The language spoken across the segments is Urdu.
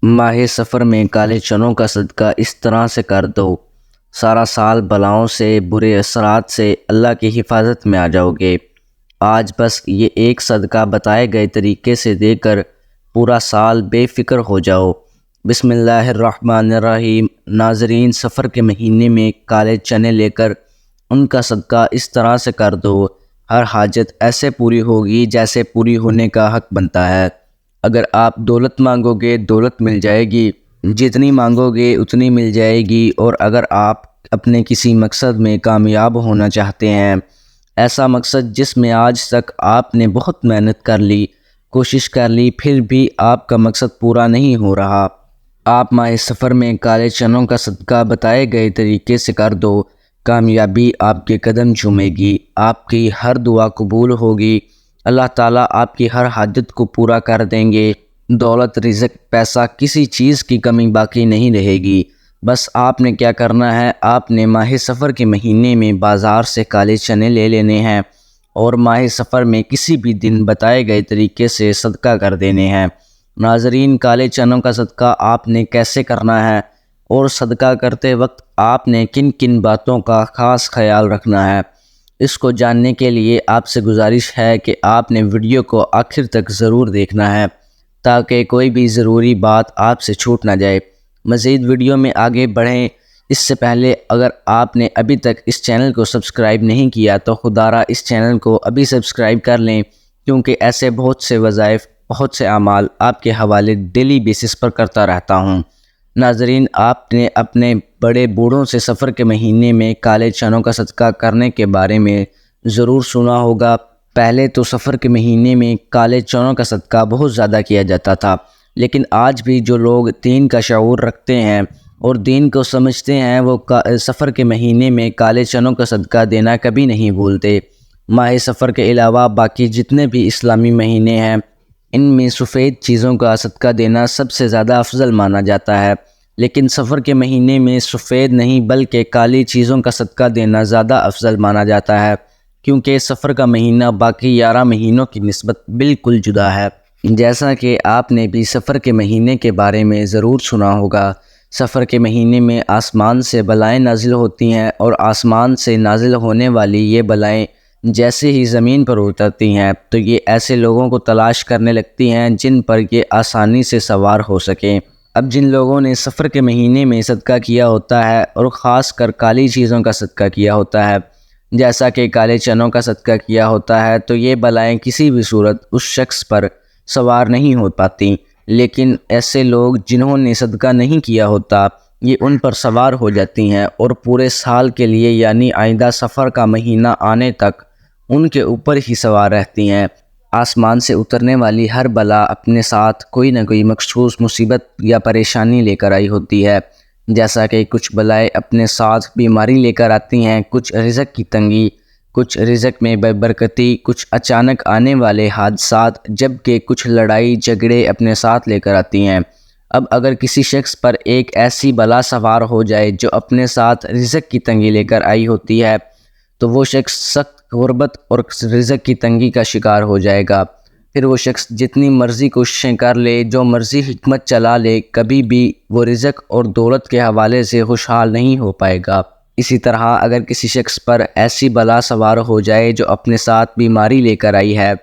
ماہ سفر میں کالے چنوں کا صدقہ اس طرح سے کر دو، سارا سال بلاؤں سے، برے اثرات سے اللہ کی حفاظت میں آ جاؤ گے۔ آج بس یہ ایک صدقہ بتائے گئے طریقے سے دے کر پورا سال بے فکر ہو جاؤ۔ بسم اللہ الرحمن الرحیم۔ ناظرین، سفر کے مہینے میں کالے چنے لے کر ان کا صدقہ اس طرح سے کر دو، ہر حاجت ایسے پوری ہوگی جیسے پوری ہونے کا حق بنتا ہے۔ اگر آپ دولت مانگو گے دولت مل جائے گی، جتنی مانگو گے اتنی مل جائے گی، اور اگر آپ اپنے کسی مقصد میں کامیاب ہونا چاہتے ہیں، ایسا مقصد جس میں آج تک آپ نے بہت محنت کر لی، کوشش کر لی، پھر بھی آپ کا مقصد پورا نہیں ہو رہا، آپ ماہ سفر میں کالے چنوں کا صدقہ بتائے گئے طریقے سے کر دو، کامیابی آپ کے قدم چومے گی، آپ کی ہر دعا قبول ہوگی، اللہ تعالیٰ آپ کی ہر حاجت کو پورا کر دیں گے۔ دولت، رزق، پیسہ، کسی چیز کی کمی باقی نہیں رہے گی۔ بس آپ نے کیا کرنا ہے، آپ نے ماہ سفر کے مہینے میں بازار سے کالے چنے لے لینے ہیں اور ماہ سفر میں کسی بھی دن بتائے گئے طریقے سے صدقہ کر دینے ہیں۔ ناظرین، کالے چنوں کا صدقہ آپ نے کیسے کرنا ہے اور صدقہ کرتے وقت آپ نے کن کن باتوں کا خاص خیال رکھنا ہے، اس کو جاننے کے لیے آپ سے گزارش ہے کہ آپ نے ویڈیو کو آخر تک ضرور دیکھنا ہے تاکہ کوئی بھی ضروری بات آپ سے چھوٹ نہ جائے۔ مزید ویڈیو میں آگے بڑھیں اس سے پہلے اگر آپ نے ابھی تک اس چینل کو سبسکرائب نہیں کیا تو خدارہ اس چینل کو ابھی سبسکرائب کر لیں، کیونکہ ایسے بہت سے وظائف، بہت سے اعمال آپ کے حوالے ڈیلی بیسس پر کرتا رہتا ہوں۔ ناظرین، آپ نے اپنے بڑے بوڑھوں سے سفر کے مہینے میں کالے چنوں کا صدقہ کرنے کے بارے میں ضرور سنا ہوگا۔ پہلے تو سفر کے مہینے میں کالے چنوں کا صدقہ بہت زیادہ کیا جاتا تھا، لیکن آج بھی جو لوگ دین کا شعور رکھتے ہیں اور دین کو سمجھتے ہیں، وہ سفر کے مہینے میں کالے چنوں کا صدقہ دینا کبھی نہیں بھولتے۔ ماہ سفر کے علاوہ باقی جتنے بھی اسلامی مہینے ہیں، ان میں سفید چیزوں کا صدقہ دینا سب سے زیادہ افضل مانا جاتا ہے، لیکن سفر کے مہینے میں سفید نہیں بلکہ کالی چیزوں کا صدقہ دینا زیادہ افضل مانا جاتا ہے، کیونکہ سفر کا مہینہ باقی 11 مہینوں کی نسبت بالکل جدا ہے۔ جیسا کہ آپ نے بھی سفر کے مہینے کے بارے میں ضرور سنا ہوگا، سفر کے مہینے میں آسمان سے بلائیں نازل ہوتی ہیں، اور آسمان سے نازل ہونے والی یہ بلائیں جیسے ہی زمین پر اترتی ہیں تو یہ ایسے لوگوں کو تلاش کرنے لگتی ہیں جن پر یہ آسانی سے سوار ہو سکیں۔ اب جن لوگوں نے سفر کے مہینے میں صدقہ کیا ہوتا ہے اور خاص کر کالی چیزوں کا صدقہ کیا ہوتا ہے، جیسا کہ کالے چنوں کا صدقہ کیا ہوتا ہے، تو یہ بلائیں کسی بھی صورت اس شخص پر سوار نہیں ہو پاتی، لیکن ایسے لوگ جنہوں نے صدقہ نہیں کیا ہوتا، یہ ان پر سوار ہو جاتی ہیں اور پورے سال کے لیے، یعنی آئندہ سفر کا مہینہ آنے تک ان کے اوپر ہی سوار رہتی ہیں۔ آسمان سے اترنے والی ہر بلا اپنے ساتھ کوئی نہ کوئی مخصوص مصیبت یا پریشانی لے کر آئی ہوتی ہے، جیسا کہ کچھ بلائیں اپنے ساتھ بیماری لے کر آتی ہیں، کچھ رزق کی تنگی، کچھ رزق میں بے برکتی، کچھ اچانک آنے والے حادثات، جبکہ کچھ لڑائی جھگڑے اپنے ساتھ لے کر آتی ہیں۔ اب اگر کسی شخص پر ایک ایسی بلا سوار ہو جائے جو اپنے ساتھ رزق کی تنگی لے کر آئی ہوتی ہے، تو وہ شخص سخت غربت اور رزق کی تنگی کا شکار ہو جائے گا۔ پھر وہ شخص جتنی مرضی کوششیں کر لے، جو مرضی حکمت چلا لے، کبھی بھی وہ رزق اور دولت کے حوالے سے خوشحال نہیں ہو پائے گا۔ اسی طرح اگر کسی شخص پر ایسی بلا سوار ہو جائے جو اپنے ساتھ بیماری لے کر آئی ہے،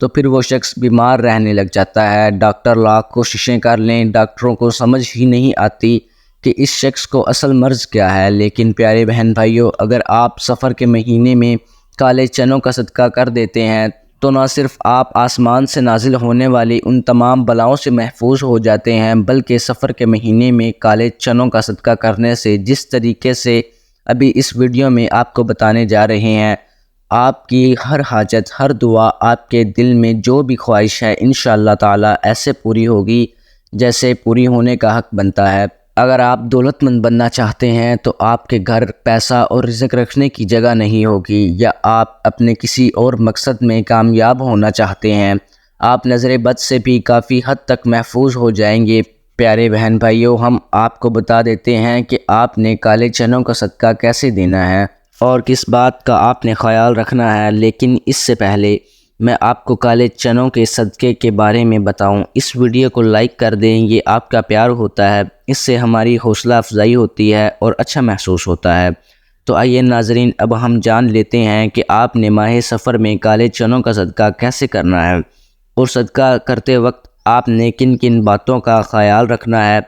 تو پھر وہ شخص بیمار رہنے لگ جاتا ہے۔ ڈاکٹر لاکھ کوششیں کر لیں، ڈاکٹروں کو سمجھ ہی نہیں آتی کہ اس شخص کو اصل مرض کیا ہے۔ لیکن پیارے بہن بھائیوں، اگر آپ سفر کے مہینے میں کالے چنوں کا صدقہ کر دیتے ہیں تو نہ صرف آپ آسمان سے نازل ہونے والی ان تمام بلاؤں سے محفوظ ہو جاتے ہیں، بلکہ سفر کے مہینے میں کالے چنوں کا صدقہ کرنے سے جس طریقے سے ابھی اس ویڈیو میں آپ کو بتانے جا رہے ہیں، آپ کی ہر حاجت، ہر دعا، آپ کے دل میں جو بھی خواہش ہے انشاءاللہ تعالی ایسے پوری ہوگی جیسے پوری ہونے کا حق بنتا ہے۔ اگر آپ دولت مند بننا چاہتے ہیں تو آپ کے گھر پیسہ اور رزق رکھنے کی جگہ نہیں ہوگی، یا آپ اپنے کسی اور مقصد میں کامیاب ہونا چاہتے ہیں، آپ نظر بد سے بھی کافی حد تک محفوظ ہو جائیں گے۔ پیارے بہن بھائیوں، ہم آپ کو بتا دیتے ہیں کہ آپ نے کالے چنوں کا صدقہ کیسے دینا ہے اور کس بات کا آپ نے خیال رکھنا ہے، لیکن اس سے پہلے میں آپ کو کالے چنوں کے صدقے کے بارے میں بتاؤں، اس ویڈیو کو لائک کر دیں۔ یہ آپ کا پیار ہوتا ہے، اس سے ہماری حوصلہ افزائی ہوتی ہے اور اچھا محسوس ہوتا ہے۔ تو آئیے ناظرین، اب ہم جان لیتے ہیں کہ آپ نے ماہ سفر میں کالے چنوں کا صدقہ کیسے کرنا ہے، اور صدقہ کرتے وقت آپ نے کن کن باتوں کا خیال رکھنا ہے۔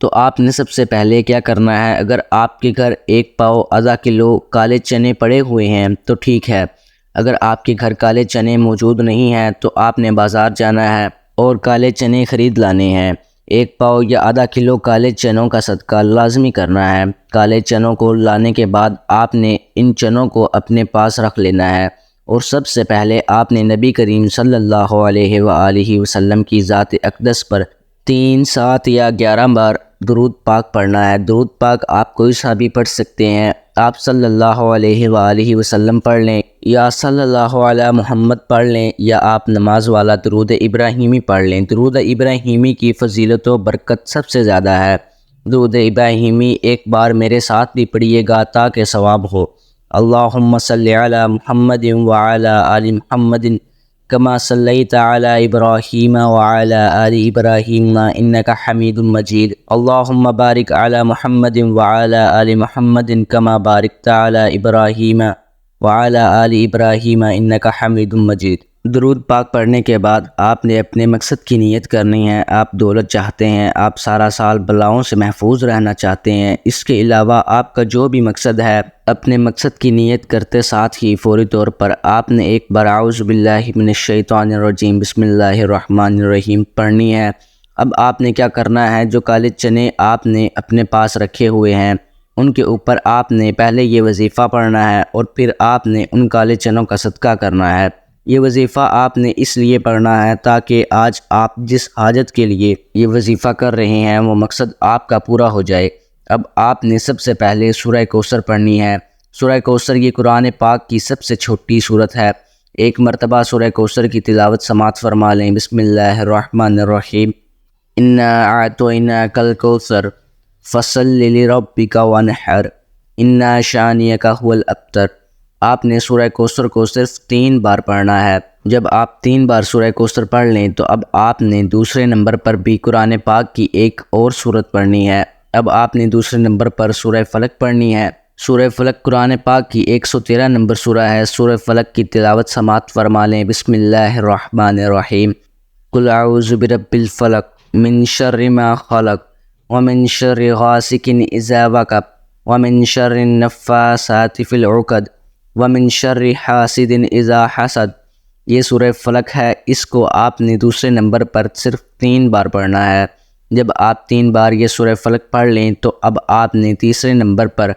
تو آپ نے سب سے پہلے کیا کرنا ہے، اگر آپ کے گھر 1 پاؤ آدھا کلو کالے چنے پڑے ہوئے ہیں تو ٹھیک ہے۔ اگر آپ کے گھر کالے چنے موجود نہیں ہیں تو آپ نے بازار جانا ہے اور کالے چنے خرید لانے ہیں۔ 1 پاؤ یا آدھا کلو کالے چنوں کا صدقہ لازمی کرنا ہے۔ کالے چنوں کو لانے کے بعد آپ نے ان چنوں کو اپنے پاس رکھ لینا ہے، اور سب سے پہلے آپ نے نبی کریم صلی اللہ علیہ وآلہ وسلم کی ذات اقدس پر 3، 7 یا 11 بار درود پاک پڑھنا ہے۔ درود پاک آپ کوئی سا بھی پڑھ سکتے ہیں، آپ صلی اللہ علیہ وآلہ وسلم پڑھ لیں یا صلی اللہ علی محمد پڑھ لیں، یا آپ نماز والا درود ابراہیمی پڑھ لیں۔ درود ابراہیمی کی فضیلت و برکت سب سے زیادہ ہے۔ درود ابراہیمی ایک بار میرے ساتھ بھی پڑھیے گا تاکہ ثواب ہو۔ اللہم صلی علی محمد وعلی آل محمد کما صلیت علی ابراہیم وعلی آل ابراہیم انک حمید مجید۔ اللہم بارک علی محمد وعلی آل محمد کما بارکت علی ابراہیم وعلی آل ابراہیم انک حمید مجید۔ درود پاک پڑھنے کے بعد آپ نے اپنے مقصد کی نیت کرنی ہے۔ آپ دولت چاہتے ہیں، آپ سارا سال بلاؤں سے محفوظ رہنا چاہتے ہیں، اس کے علاوہ آپ کا جو بھی مقصد ہے، اپنے مقصد کی نیت کرتے ساتھ ہی فوری طور پر آپ نے ایک بار اعوذ باللہ من الشیطان الرجیم بسم اللہ الرحمن الرحیم پڑھنی ہے۔ اب آپ نے کیا کرنا ہے، جو کالے چنے آپ نے اپنے پاس رکھے ہوئے ہیں ان کے اوپر آپ نے پہلے یہ وظیفہ پڑھنا ہے، اور پھر آپ نے ان کالے چنوں کا صدقہ کرنا ہے۔ یہ وظیفہ آپ نے اس لیے پڑھنا ہے تاکہ آج آپ جس حاجت کے لیے یہ وظیفہ کر رہے ہیں وہ مقصد آپ کا پورا ہو جائے۔ اب آپ نے سب سے پہلے سورہ کوثر پڑھنی ہے۔ سورہ کوثر یہ قرآن پاک کی سب سے چھوٹی سورت ہے۔ ایک مرتبہ سورہ کوثر کی تلاوت سماعت فرما لیں۔ بسم اللہ الرحمن الرحیم۔ انا اعطیناک الکوثر فصل لربک وانحر ان شانئک ھو الابتر۔ آپ نے سورہ کوثر کو صرف 3 بار پڑھنا ہے۔ جب آپ 3 بار سورہ کوثر پڑھ لیں تو اب آپ نے دوسرے نمبر پر بھی قرآن پاک کی ایک اور سورت پڑھنی ہے۔ اب آپ نے دوسرے نمبر پر سورہ فلق پڑھنی ہے۔ سورہ فلق قرآن پاک کی 113 نمبر سورہ ہے۔ سورہ فلق کی تلاوت سماعت فرما لیں۔ بسم اللہ الرحمن الرحیم۔ قل اعوذ برب الفلق من شر ما خلق ومن شر غاسق اذا وقب ومن شر النفاثات فی العقد ومن شر حاسد اذا حسد۔ یہ سورہ فلق ہے، اس کو آپ نے دوسرے نمبر پر صرف 3 بار پڑھنا ہے۔ جب آپ 3 بار یہ سورہ فلق پڑھ لیں تو اب آپ نے تیسرے نمبر پر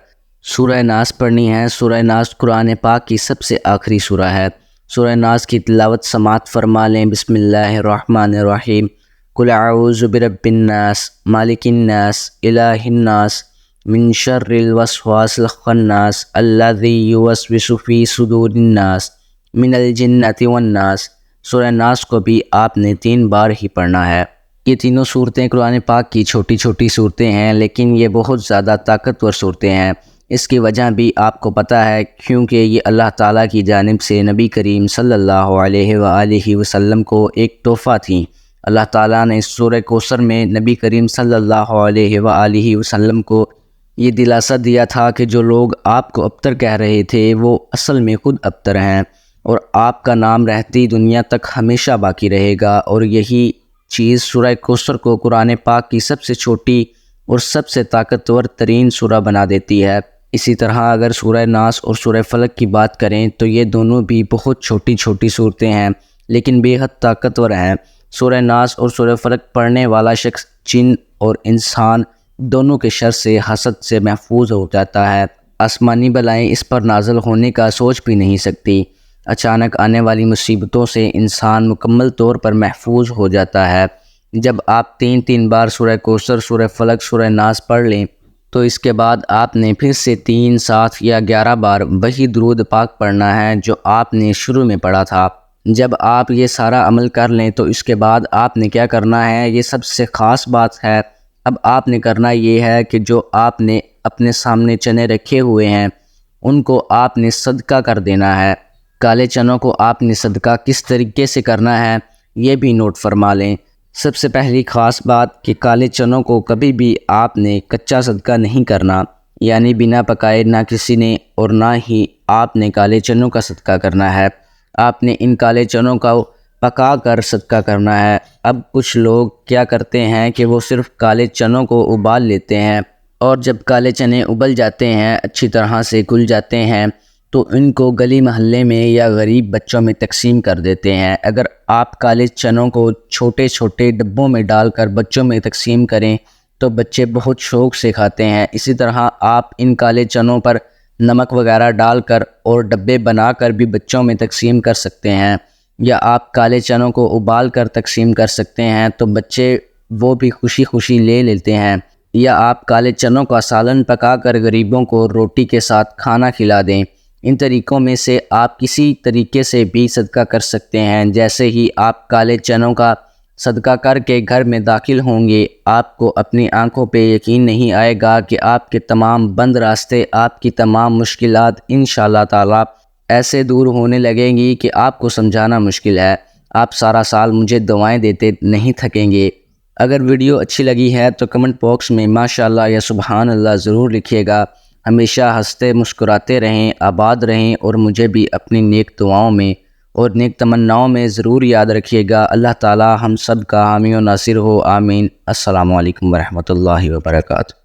سورہ ناس پڑھنی ہے۔ سورہ ناس قرآن پاک کی سب سے آخری سورہ ہے۔ سورہ ناس کی تلاوت سماعت فرما لیں۔ بسم اللہ الرحمن الرحیم۔ قل اعوذ برب الناس مالک الناس الہ الناس من شر الوسواس الخناس الذی یوسوس فی صدور الناس من الجنۃ والناس۔ سورہ ناس کو بھی آپ نے 3 بار ہی پڑھنا ہے۔ یہ تینوں صورتیں قرآن پاک کی چھوٹی چھوٹی صورتیں ہیں، لیکن یہ بہت زیادہ طاقتور صورتیں ہیں۔ اس کی وجہ بھی آپ کو پتہ ہے، کیونکہ یہ اللہ تعالیٰ کی جانب سے نبی کریم صلی اللہ علیہ وآلہ وسلم کو ایک تحفہ تھیں۔ اللہ تعالیٰ نے سورہ کوثر میں نبی کریم صلی اللہ علیہ وآلہ وسلم کو یہ دلاسا دیا تھا کہ جو لوگ آپ کو ابتر کہہ رہے تھے وہ اصل میں خود ابتر ہیں، اور آپ کا نام رہتی دنیا تک ہمیشہ باقی رہے گا۔ اور یہی چیز سورہ کوثر کو قرآن پاک کی سب سے چھوٹی اور سب سے طاقتور ترین سورہ بنا دیتی ہے۔ اسی طرح اگر سورہ ناس اور سورہ فلق کی بات کریں تو یہ دونوں بھی بہت چھوٹی چھوٹی صورتیں ہیں، لیکن بے حد طاقتور ہیں۔ سورہ ناس اور سورہ فلق پڑھنے والا شخص جن اور انسان دونوں کے شر سے، حسد سے محفوظ ہو جاتا ہے۔ آسمانی بلائیں اس پر نازل ہونے کا سوچ بھی نہیں سکتی۔ اچانک آنے والی مصیبتوں سے انسان مکمل طور پر محفوظ ہو جاتا ہے۔ جب آپ 3 بار سورہ کوثر، سورہ فلق، سورہ ناس پڑھ لیں تو اس کے بعد آپ نے پھر سے 3، 7 یا 11 بار وہی درود پاک پڑھنا ہے جو آپ نے شروع میں پڑھا تھا۔ جب آپ یہ سارا عمل کر لیں تو اس کے بعد آپ نے کیا کرنا ہے، یہ سب سے خاص بات ہے۔ اب آپ نے کرنا یہ ہے کہ جو آپ نے اپنے سامنے چنے رکھے ہوئے ہیں ان کو آپ نے صدقہ کر دینا ہے۔ کالے چنوں کو آپ نے صدقہ کس طریقے سے کرنا ہے یہ بھی نوٹ فرما لیں۔ سب سے پہلی خاص بات کہ کالے چنوں کو کبھی بھی آپ نے کچا صدقہ نہیں کرنا، یعنی بنا پکائے نہ کسی نے اور نہ ہی آپ نے کالے چنوں کا صدقہ کرنا ہے۔ آپ نے ان کالے چنوں کا پکا کر صدقہ کرنا ہے۔ اب کچھ لوگ کیا کرتے ہیں کہ وہ صرف کالے چنوں کو ابال لیتے ہیں، اور جب کالے چنے ابل جاتے ہیں، اچھی طرح سے گل جاتے ہیں، تو ان کو گلی محلے میں یا غریب بچوں میں تقسیم کر دیتے ہیں۔ اگر آپ کالے چنوں کو چھوٹے چھوٹے ڈبوں میں ڈال کر بچوں میں تقسیم کریں تو بچے بہت شوق سے کھاتے ہیں۔ اسی طرح آپ ان کالے چنوں پر نمک وغیرہ ڈال کر اور ڈبے بنا کر بھی بچوں میں تقسیم کر سکتے ہیں، یا آپ کالے چنوں کو ابال کر تقسیم کر سکتے ہیں تو بچے وہ بھی خوشی خوشی لے لیتے ہیں، یا آپ کالے چنوں کا سالن پکا کر غریبوں کو روٹی کے ساتھ کھانا کھلا دیں۔ ان طریقوں میں سے آپ کسی طریقے سے بھی صدقہ کر سکتے ہیں۔ جیسے ہی آپ کالے چنوں کا صدقہ کر کے گھر میں داخل ہوں گے، آپ کو اپنی آنکھوں پہ یقین نہیں آئے گا کہ آپ کے تمام بند راستے، آپ کی تمام مشکلات انشاءاللہ تعالی ایسے دور ہونے لگیں گی کہ آپ کو سمجھانا مشکل ہے۔ آپ سارا سال مجھے دعائیں دیتے نہیں تھکیں گے۔ اگر ویڈیو اچھی لگی ہے تو کمنٹ باکس میں ماشاءاللہ یا سبحان اللہ ضرور لکھیے گا۔ ہمیشہ ہنستے مسکراتے رہیں، آباد رہیں، اور مجھے بھی اپنی نیک دعاؤں میں اور نیک تمناؤں میں ضرور یاد رکھیے گا۔ اللہ تعالی ہم سب کا حامی و ناصر ہو، آمین۔ السلام علیکم ورحمۃ اللہ وبرکاتہ۔